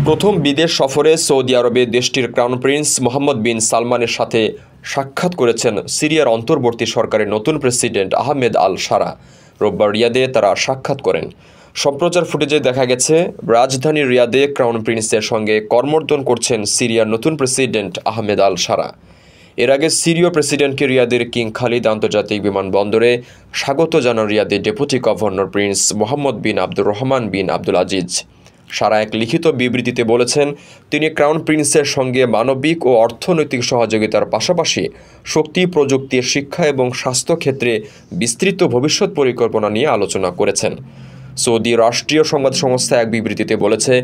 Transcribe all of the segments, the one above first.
প্রথম বিদেশ সফরে সৌদি আরবে দেশটির ক্রাউন প্রিন্স মোহাম্মদ বিন সালমানের সাথে সাক্ষাৎ করেছেন সিরিয়ার অন্তর্বর্তী সরকারের নতুন প্রেসিডেন্ট আহমেদ আল শারা। রোববার রিয়াদে তারা সাক্ষাৎ করেন। সম্প্রচার ফুটেজে দেখা গেছে রাজধানী রিয়াদে ক্রাউন প্রিন্সের সঙ্গে করমর্দন করছেন সিরিয়ার নতুন প্রেসিডেন্ট আহমেদ আল শারা। এর আগে সিরীয় প্রেসিডেন্টকে রিয়াদের কিং খালিদ আন্তর্জাতিক বিমানবন্দরে স্বাগত জানান রিয়াদের ডেপুটি গভর্নর প্রিন্স মোহাম্মদ বিন আব্দুর রহমান বিন আব্দুল আজিজ। শারা এক লিখিত বিবৃতিতে বলেছেন, তিনি ক্রাউন প্রিন্সের সঙ্গে মানবিক ও অর্থনৈতিক সহযোগিতার পাশাপাশি শক্তি, প্রযুক্তি, শিক্ষা এবং স্বাস্থ্য ক্ষেত্রে বিস্তৃত ভবিষ্যৎ পরিকল্পনা নিয়ে আলোচনা করেছেন। সৌদি রাষ্ট্রীয় সংবাদ সংস্থা এক বিবৃতিতে বলেছে,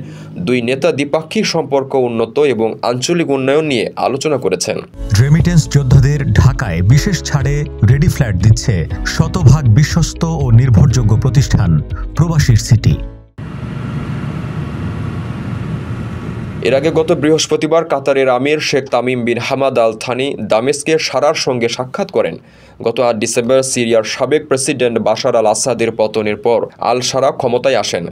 দুই নেতা দ্বিপাক্ষিক সম্পর্ক উন্নত এবং আঞ্চলিক উন্নয়ন নিয়ে আলোচনা করেছেন। রেমিটেন্স যোদ্ধাদের ঢাকায় বিশেষ ছাড়ে রেডি ফ্ল্যাট দিচ্ছে শতভাগ বিশ্বস্ত ও নির্ভরযোগ্য প্রতিষ্ঠান প্রবাসীর সিটি। এর আগে গত বৃহস্পতিবার কাতারের আমির Sheikh Tamim bin Hamad Al Thani দামেস্কের শারার সঙ্গে সাক্ষাৎ করেন। গত ৮ ডিসেম্বর সিরিয়ার সাবেক প্রেসিডেন্ট বাশার আল আসাদের পতনের পর আল শারা ক্ষমতায় আসেন।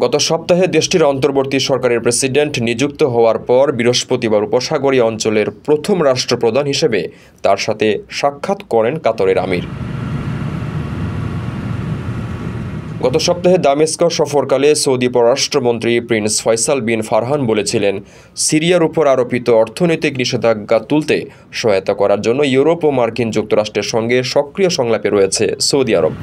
গত সপ্তাহে দেশটির অন্তর্বর্তী সরকারের প্রেসিডেন্ট নিযুক্ত হওয়ার পর বৃহস্পতিবার উপসাগরীয় অঞ্চলের প্রথম রাষ্ট্রপ্রধান হিসেবে তার সাথে সাক্ষাৎ করেন কাতারের আমির। গত সপ্তাহে দামেস্ক সফরকালে সৌদি পররাষ্ট্রমন্ত্রী প্রিন্স ফয়সাল বিন ফারহান বলেছিলেন, সিরিয়ার উপর আরোপিত অর্থনৈতিক নিষেধাজ্ঞা তুলতে সহায়তা করার জন্য ইউরোপ ও মার্কিন যুক্তরাষ্ট্রের সঙ্গে সক্রিয় সংলাপে রয়েছে সৌদি আরব।